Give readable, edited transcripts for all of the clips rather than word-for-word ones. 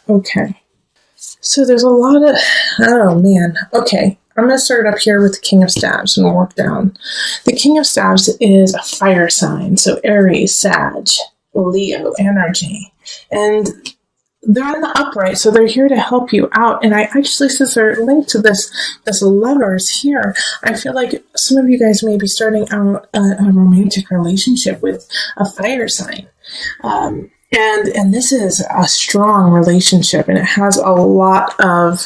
Okay. So there's a lot of, oh man. Okay. I'm going to start up here with the King of Staves and work down. The King of Staves is a fire sign. So Aries, Sag, Leo energy. And they're in the upright, so they're here to help you out. And I actually, since they're linked to this lovers here, I feel like some of you guys may be starting out a romantic relationship with a fire sign. And this is a strong relationship, and it has a lot of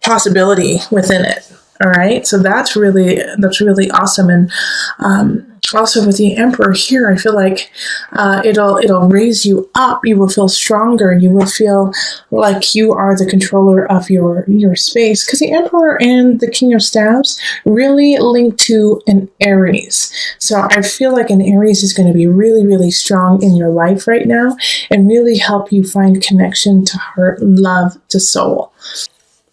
possibility within it. All right, so that's really awesome. And also with the Emperor here, I feel like it'll raise you up. You will feel stronger. You will feel like you are the controller of your space, because the Emperor and the King of Staves really link to an Aries. So I feel like an Aries is going to be really, really strong in your life right now and really help you find connection to heart, love, to soul.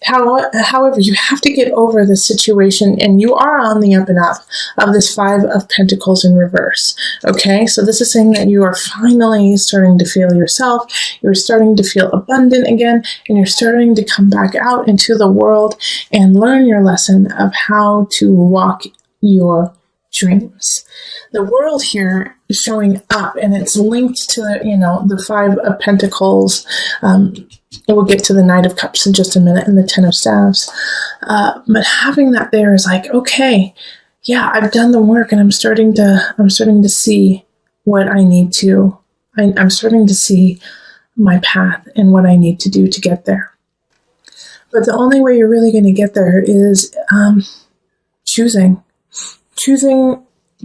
However, you have to get over the situation, and you are on the up and up of this Five of Pentacles in reverse. Okay, so this is saying that you are finally starting to feel yourself. You're starting to feel abundant again, and you're starting to come back out into the world and learn your lesson of how to walk your dreams. The world here is showing up, and it's linked to the Five of Pentacles. We'll get to the Knight of Cups in just a minute, and the Ten of Staves. But having that there is like, okay, yeah, I've done the work, and I'm starting to see what I need to. I'm starting to see my path and what I need to do to get there. But the only way you're really going to get there is choosing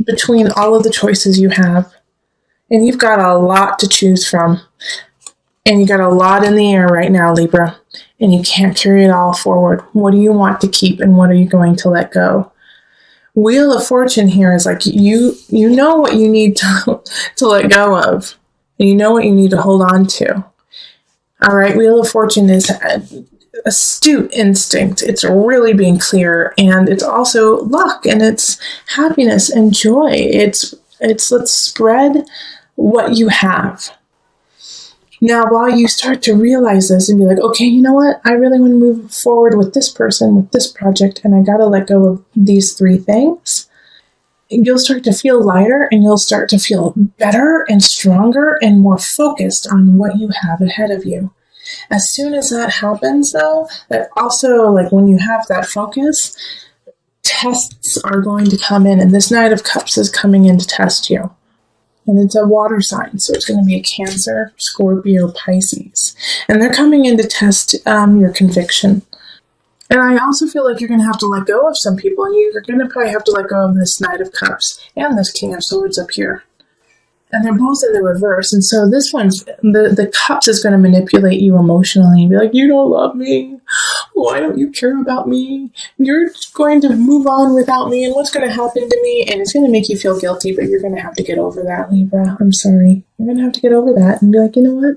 between all of the choices you have. And you've got a lot to choose from. And you got a lot in the air right now, Libra. And you can't carry it all forward. What do you want to keep, and what are you going to let go? Wheel of Fortune here is like you know what you need to let go of. And you know what you need to hold on to. All right, Wheel of Fortune is astute instinct. It's really being clear, and it's also luck, and it's happiness and joy. It's let's spread what you have. Now, while you start to realize this and be like, okay, you know what? I really want to move forward with this person, with this project, and I got to let go of these three things. You'll start to feel lighter, and you'll start to feel better and stronger and more focused on what you have ahead of you. As soon as that happens, though, that also, like when you have that focus, tests are going to come in, and this Knight of Cups is coming in to test you. And it's a water sign, so it's going to be a Cancer, Scorpio, Pisces. And they're coming in to test your conviction. And I also feel like you're going to have to let go of some people, and you're going to probably have to let go of this Knight of Cups and this King of Swords up here. And they're both in the reverse. And so this one's, the Cups is going to manipulate you emotionally and be like, you don't love me. Why don't you care about me? You're going to move on without me, and what's going to happen to me? And it's going to make you feel guilty, but you're going to have to get over that, Libra. I'm sorry. You're going to have to get over that and be like, you know what?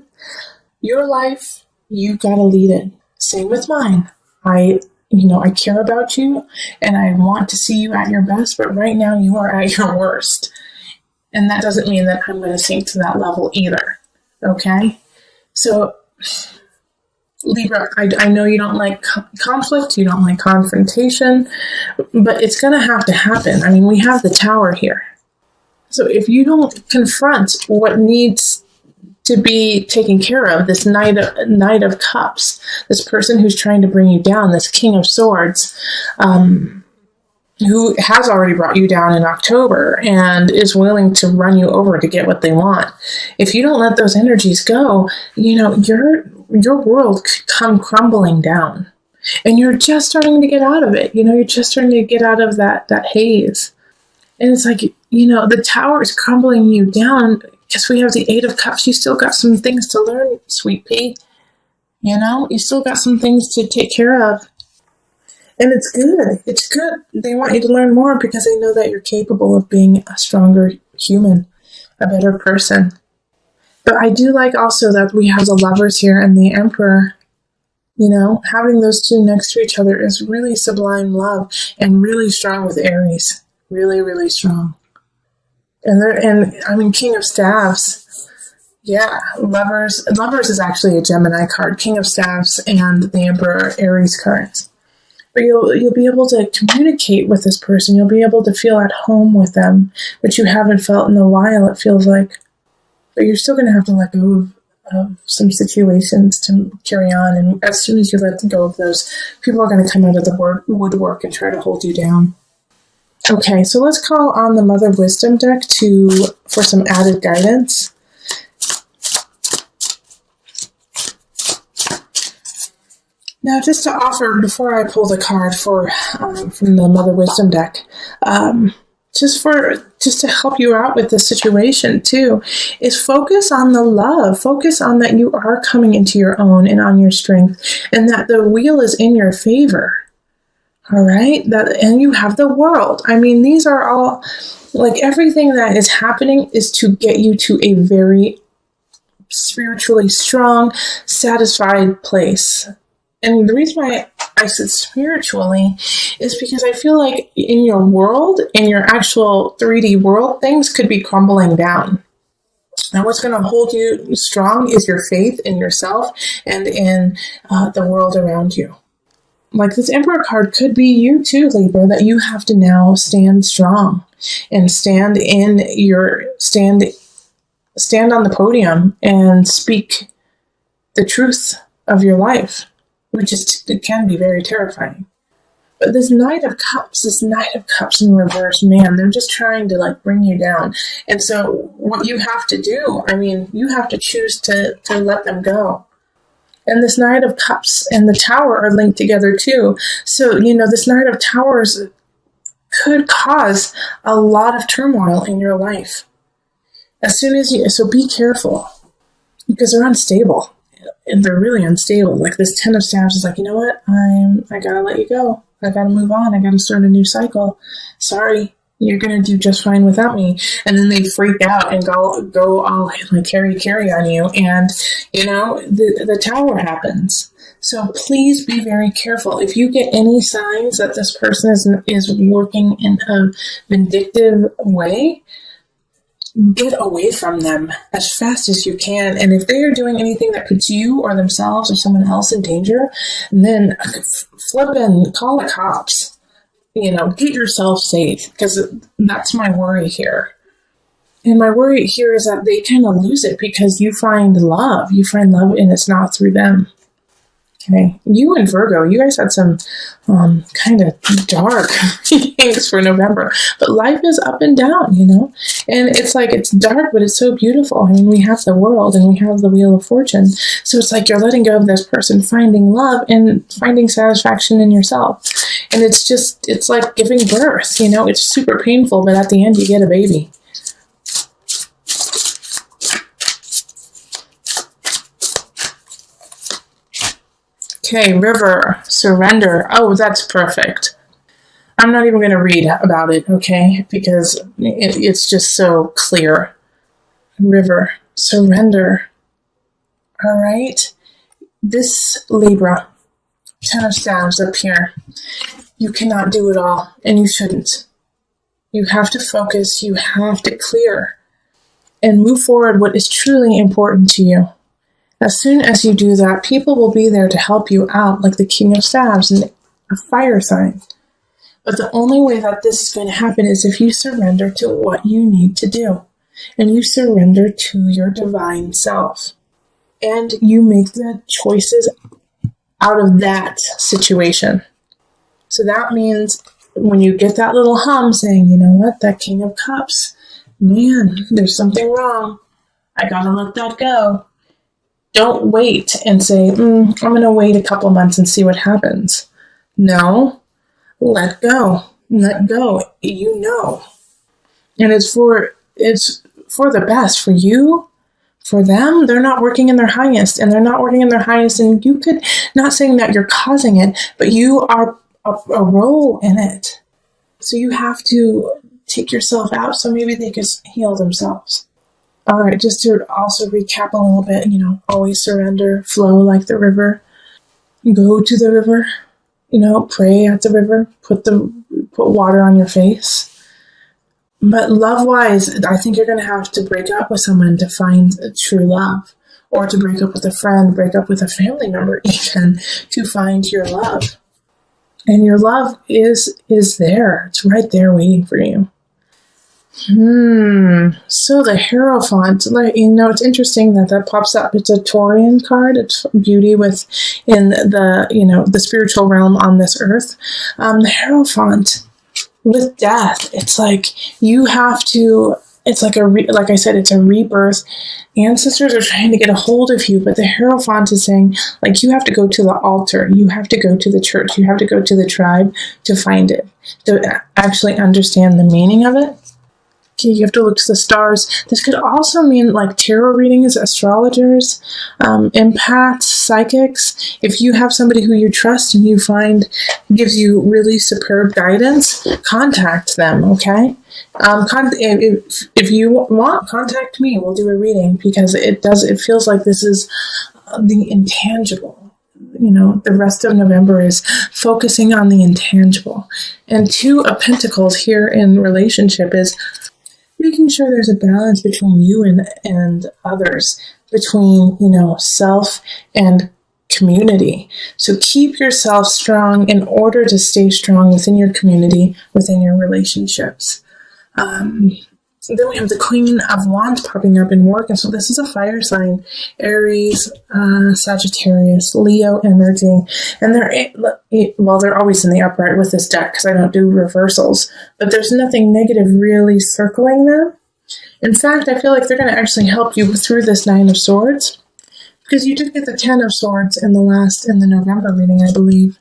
Your life, you got to lead it. Same with mine. I care about you, and I want to see you at your best, but right now you are at your worst. And that doesn't mean that I'm going to sink to that level either. Okay? So, Libra, I know you don't like conflict, you don't like confrontation, but it's going to have to happen. I mean, we have the Tower here. So if you don't confront what needs to be taken care of, this Knight of Cups, this person who's trying to bring you down, this King of Swords, who has already brought you down in October and is willing to run you over to get what they want. If you don't let those energies go, your world could come crumbling down. And you're just starting to get out of it. You're just starting to get out of that haze. And it's like, the Tower is crumbling you down because we have the Eight of Cups. You still got some things to learn, sweet pea. You still got some things to take care of. And it's good. It's good. They want you to learn more because they know that you're capable of being a stronger human, a better person. But I do like also that we have the Lovers here and the Emperor. Having those two next to each other is really sublime love and really strong with Aries. Really, really strong. And King of Staves, Yeah, Lovers. Lovers is actually a Gemini card, King of Staffs and the Emperor Aries cards. But you'll be able to communicate with this person. You'll be able to feel at home with them, which you haven't felt in a while, it feels like. But you're still going to have to let go of some situations to carry on. And as soon as you let go of those, people are going to come out of the woodwork and try to hold you down. Okay, so let's call on the Mother Wisdom deck for some added guidance. Now, just to offer, before I pull the card from the Mother Wisdom deck, just to help you out with this situation too, is focus on the love. Focus on that you are coming into your own and on your strength, and that the wheel is in your favor. All right, and you have the world. I mean, these are all, like, everything that is happening is to get you to a very spiritually strong, satisfied place. And the reason why I said spiritually is because I feel like in your world, in your actual 3D world, things could be crumbling down. Now, what's going to hold you strong is your faith in yourself and in the world around you. Like, this Emperor card could be you too, Libra, that you have to now stand strong and stand on the podium and speak the truth of your life, which it can be very terrifying. But this Knight of Cups in reverse, man, they're just trying to, like, bring you down. And so what you have to do, I mean, you have to choose to let them go. And this Knight of Cups and the Tower are linked together too. So, this Knight of Towers could cause a lot of turmoil in your life. So be careful, because they're unstable. And they're really unstable. Like, this Ten of Staffs is like, you know what? I gotta let you go. I gotta move on. I gotta start a new cycle. Sorry, you're gonna do just fine without me. And then they freak out and go all like carry on you. And the Tower happens. So please be very careful. If you get any signs that this person is working in a vindictive way, get away from them as fast as you can. And if they are doing anything that puts you or themselves or someone else in danger, then flip and call the cops. Get yourself safe, because that's my worry here. And my worry here is that they kind of lose it because you find love. You find love, and it's not through them. Okay, you and Virgo, you guys had some kind of dark things for November, but life is up and down, and it's like, it's dark, but it's so beautiful. I mean, we have the world and we have the Wheel of Fortune, so it's like you're letting go of this person, finding love and finding satisfaction in yourself, and it's like giving birth. It's super painful, but at the end you get a baby. Okay, River, surrender. Oh, that's perfect. I'm not even going to read about it, okay? Because it's just so clear. River, surrender. All right? This Libra, Ten of Staves up here. You cannot do it all, and you shouldn't. You have to focus. You have to clear and move forward what is truly important to you. As soon as you do that, people will be there to help you out, like the King of Staves and a fire sign. But the only way that this is going to happen is if you surrender to what you need to do. And you surrender to your divine self. And you make the choices out of that situation. So that means when you get that little hum saying, you know what, that King of Cups, man, there's something wrong. I gotta let that go. Don't wait and say, I'm going to wait a couple months and see what happens. No, let go. Let go. And it's for the best. For you, for them, they're not working in their highest. And you could, not saying that you're causing it, but you are a role in it. So you have to take yourself out so maybe they can heal themselves. All right, just to also recap a little bit, always surrender, flow like the river, go to the river, pray at the river, put water on your face, But love-wise, I think you're going to have to break up with someone to find true love, or to break up with a friend, break up with a family member even, to find your love. And your love is there. It's right there waiting for you. So the Hierophant, it's interesting that pops up. It's a Taurian card. It's beauty in the spiritual realm on this earth. The Hierophant with death, it's like you have to. It's like like I said, it's a rebirth. Ancestors are trying to get a hold of you, but the Hierophant is saying, like, you have to go to the altar, you have to go to the church, you have to go to the tribe to find it, to actually understand the meaning of it. Okay, you have to look to the stars. This could also mean like tarot readings, astrologers, empaths, psychics. If you have somebody who you trust and you find gives you really superb guidance, contact them, okay? If you want, contact me. We'll do a reading, because it feels like this is the intangible. The rest of November is focusing on the intangible. And Two of Pentacles here in relationship is making sure there's a balance between you and others, between, self and community. So keep yourself strong in order to stay strong within your community, within your relationships. Then we have the Queen of Wands popping up in work. And so this is a fire sign, Aries, Sagittarius, Leo energy. And they're always in the upright with this deck because I don't do reversals, but there's nothing negative really circling them. In fact, I feel like they're going to actually help you through this Nine of Swords, because you did get the Ten of Swords in the November reading, I believe.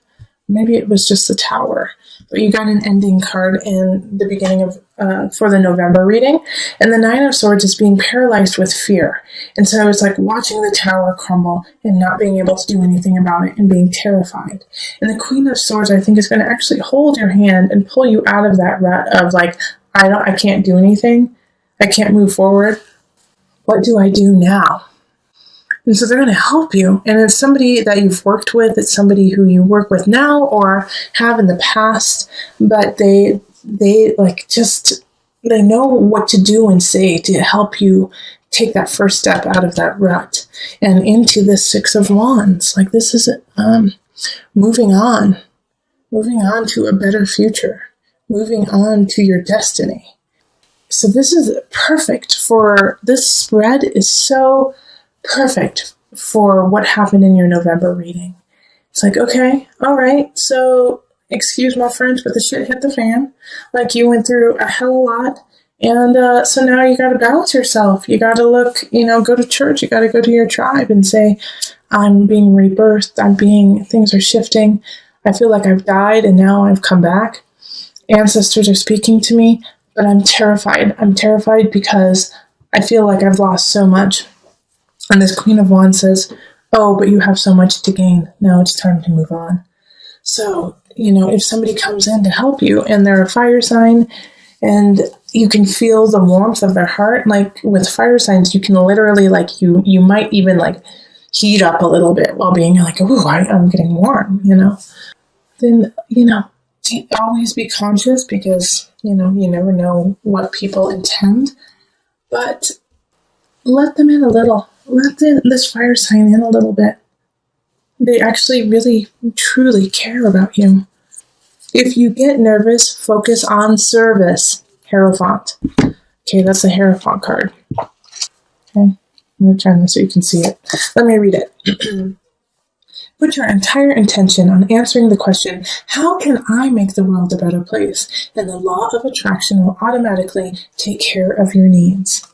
Maybe it was just the Tower, but you got an ending card in the beginning of for the November reading, and the Nine of Swords is being paralyzed with fear, and so it's like watching the tower crumble and not being able to do anything about it and being terrified. And the Queen of Swords, I think, is going to actually hold your hand and pull you out of that rut of like, I can't do anything, I can't move forward. What do I do now? And so they're going to help you. And it's somebody that you've worked with. It's somebody who you work with now or have in the past. But they know what to do and say to help you take that first step out of that rut and into the Six of Wands. Like, this is moving on to a better future, moving on to your destiny. So this is perfect for, this spread is so perfect for what happened in your November reading. It's like, okay, all right, so excuse my French, but the shit hit the fan. Like, you went through a hell of a lot, and so now you got to balance yourself. You got to look, go to church. You got to go to your tribe and say, I'm being rebirthed. Things are shifting. I feel like I've died and now I've come back. Ancestors are speaking to me, but I'm terrified. I'm terrified because I feel like I've lost so much. And this Queen of Wands says, oh, but you have so much to gain. Now it's time to move on. So, if somebody comes in to help you and they're a fire sign and you can feel the warmth of their heart, like with fire signs, you can literally, like, you might even like heat up a little bit while being like, ooh, I'm getting warm, Then, always be conscious, because, you never know what people intend, but let them in a little. Let this fire sign in a little bit. They actually really, truly care about you. If you get nervous, focus on service. Hierophant. Okay, that's a Hierophant card. Okay, I'm going to turn this so you can see it. Let me read it. Put your entire intention on answering the question, how can I make the world a better place? And the law of attraction will automatically take care of your needs.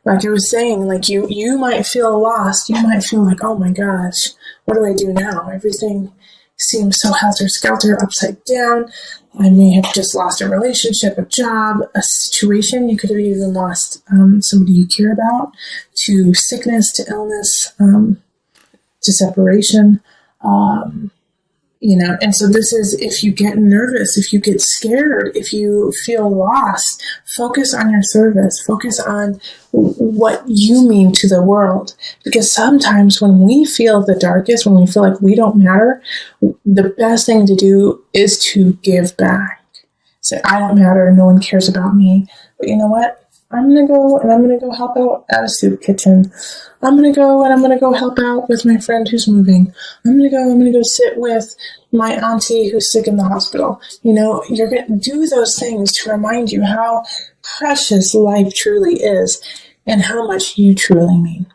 Like I was saying, like you might feel lost. You might feel like, oh my gosh, what do I do now? Everything seems so helter-skelter, upside down. I may have just lost a relationship, a job, a situation. You could have even lost somebody you care about, to sickness, to illness, to separation. And so this is, if you get nervous, if you get scared, if you feel lost, focus on your service, focus on what you mean to the world. Because sometimes when we feel the darkest, when we feel like we don't matter, the best thing to do is to give back. say, I don't matter, no one cares about me. But you know what? I'm going to go help out at a soup kitchen. I'm going to go help out with my friend who's moving. I'm going to go sit with my auntie who's sick in the hospital. You know, you're going to do those things to remind you how precious life truly is and how much you truly mean.